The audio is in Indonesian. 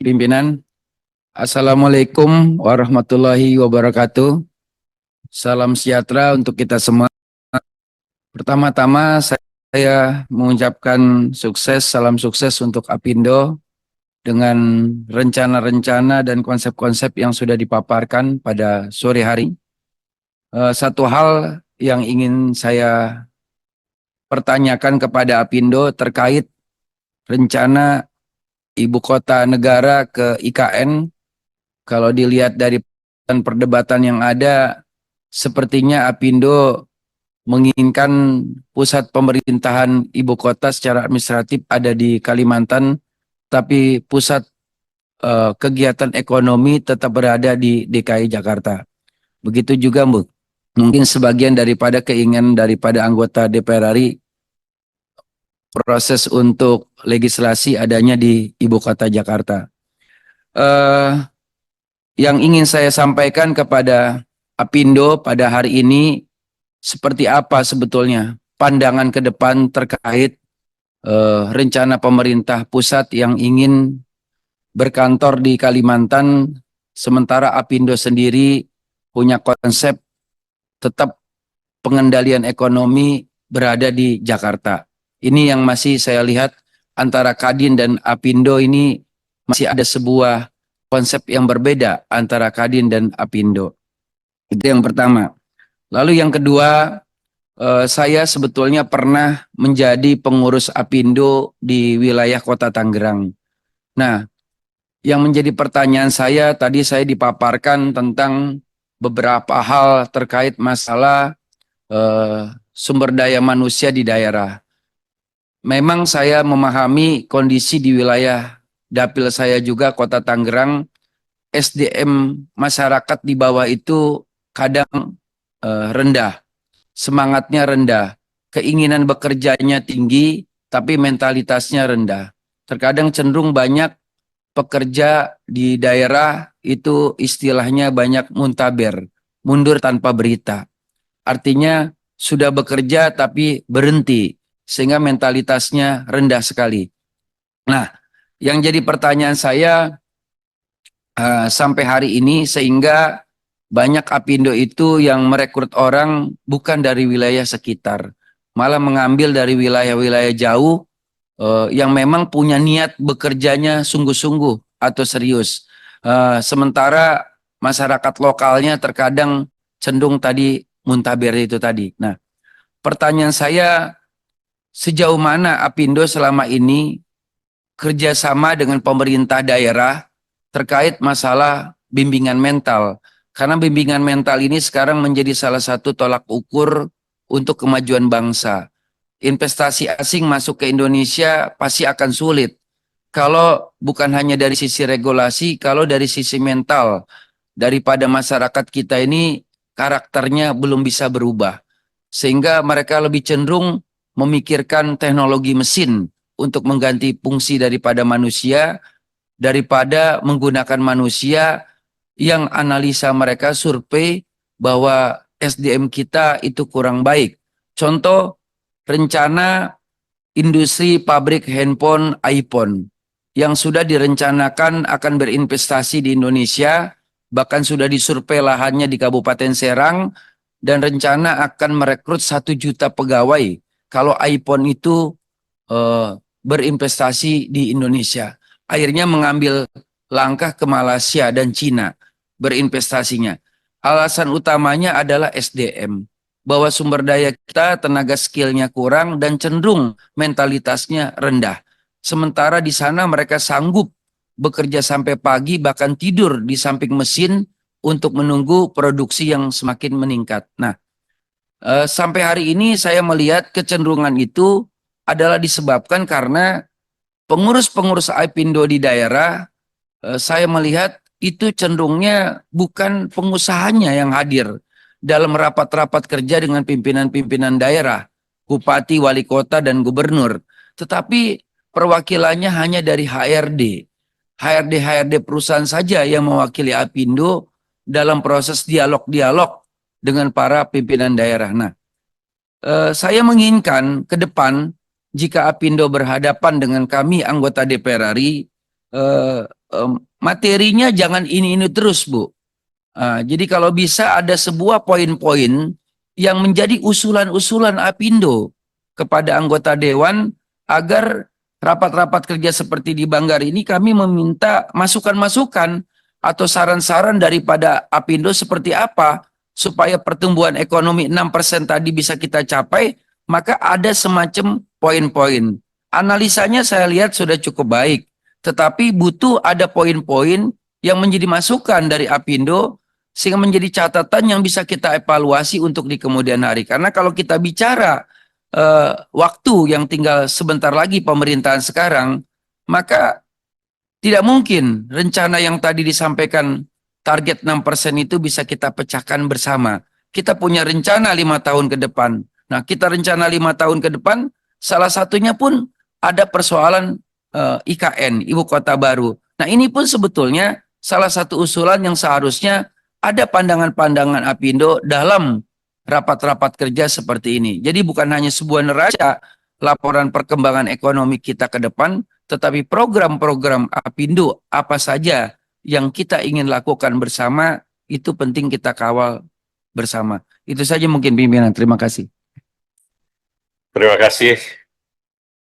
Pimpinan, Assalamualaikum warahmatullahi wabarakatuh. Salam sejahtera untuk kita semua. Pertama-tama saya mengucapkan salam sukses untuk Apindo dengan rencana-rencana dan konsep-konsep yang sudah dipaparkan pada sore hari. Satu hal yang ingin saya pertanyakan kepada Apindo terkait rencana ibu kota negara ke IKN. Kalau dilihat dari perdebatan yang ada, sepertinya Apindo menginginkan pusat pemerintahan ibu kota secara administratif ada di Kalimantan, tapi pusat kegiatan ekonomi tetap berada di DKI Jakarta. Begitu juga mungkin sebagian daripada keinginan daripada anggota DPR RI, proses untuk legislasi adanya di ibu kota Jakarta. Yang ingin saya sampaikan kepada Apindo pada hari ini, seperti apa sebetulnya pandangan ke depan terkait rencana pemerintah pusat yang ingin berkantor di Kalimantan, sementara Apindo sendiri punya konsep tetap pengendalian ekonomi berada di Jakarta. Ini yang masih saya lihat antara Kadin dan Apindo ini masih ada sebuah konsep yang berbeda antara Kadin dan Apindo. Itu yang pertama. Lalu yang kedua, saya sebetulnya pernah menjadi pengurus Apindo di wilayah Kota Tangerang. Nah, yang menjadi pertanyaan saya, tadi saya dipaparkan tentang beberapa hal terkait masalah sumber daya manusia di daerah. Memang saya memahami kondisi di wilayah dapil saya juga Kota Tangerang, SDM masyarakat di bawah itu kadang rendah, semangatnya rendah, keinginan bekerjanya tinggi, tapi mentalitasnya rendah. Terkadang cenderung banyak pekerja di daerah itu istilahnya banyak muntaber, mundur tanpa berita. Artinya sudah bekerja tapi berhenti, sehingga mentalitasnya rendah sekali. Nah, yang jadi pertanyaan saya sampai hari ini, sehingga banyak Apindo itu yang merekrut orang bukan dari wilayah sekitar, malah mengambil dari wilayah-wilayah jauh yang memang punya niat bekerjanya sungguh-sungguh atau serius. Sementara masyarakat lokalnya terkadang cenderung tadi muntaber itu tadi. Nah, pertanyaan saya, sejauh mana Apindo selama ini kerjasama dengan pemerintah daerah terkait masalah bimbingan mental? Karena bimbingan mental ini sekarang menjadi salah satu tolak ukur untuk kemajuan bangsa. Investasi asing masuk ke Indonesia pasti akan sulit. Kalau bukan hanya dari sisi regulasi, kalau dari sisi mental daripada masyarakat kita ini karakternya belum bisa berubah. Sehingga mereka lebih cenderung memikirkan teknologi mesin untuk mengganti fungsi daripada manusia, daripada menggunakan manusia yang analisa mereka survei bahwa SDM kita itu kurang baik. Contoh, rencana industri pabrik handphone iPhone yang sudah direncanakan akan berinvestasi di Indonesia, bahkan sudah disurvei lahannya di Kabupaten Serang, dan rencana akan merekrut 1 juta pegawai kalau iPhone itu berinvestasi di Indonesia. Akhirnya mengambil langkah ke Malaysia dan Cina berinvestasinya. Alasan utamanya adalah SDM. Bahwa sumber daya kita, tenaga skillnya kurang dan cenderung mentalitasnya rendah. Sementara di sana mereka sanggup bekerja sampai pagi, bahkan tidur di samping mesin untuk menunggu produksi yang semakin meningkat. Nah, sampai hari ini saya melihat kecenderungan itu adalah disebabkan karena pengurus-pengurus Apindo di daerah, saya melihat itu cenderungnya bukan pengusahanya yang hadir dalam rapat-rapat kerja dengan pimpinan-pimpinan daerah, bupati, wali kota, dan gubernur. Tetapi perwakilannya hanya dari HRD. HRD perusahaan saja yang mewakili Apindo dalam proses dialog-dialog dengan para pimpinan daerah. Nah, saya menginginkan ke depan jika Apindo berhadapan dengan kami anggota DPR RI, materinya jangan ini terus, Bu. Jadi kalau bisa ada sebuah poin-poin yang menjadi usulan-usulan Apindo kepada anggota Dewan agar rapat-rapat kerja seperti di Banggar ini kami meminta masukan-masukan atau saran-saran daripada Apindo seperti apa supaya pertumbuhan ekonomi 6% tadi bisa kita capai, maka ada semacam poin-poin. Analisanya saya lihat sudah cukup baik, tetapi butuh ada poin-poin yang menjadi masukan dari Apindo sehingga menjadi catatan yang bisa kita evaluasi untuk di kemudian hari. Karena kalau kita bicara waktu yang tinggal sebentar lagi pemerintahan sekarang, maka tidak mungkin rencana yang tadi disampaikan target 6% itu bisa kita pecahkan bersama. Kita punya rencana 5 tahun ke depan. Nah, kita rencana 5 tahun ke depan, salah satunya pun ada persoalan IKN, Ibu Kota Baru. Nah, ini pun sebetulnya salah satu usulan yang seharusnya ada pandangan-pandangan Apindo dalam rapat-rapat kerja seperti ini. Jadi bukan hanya sebuah neraca laporan perkembangan ekonomi kita ke depan, tetapi program-program Apindo apa saja yang kita ingin lakukan bersama, itu penting kita kawal bersama. Itu saja mungkin pimpinan. Terima kasih. Terima kasih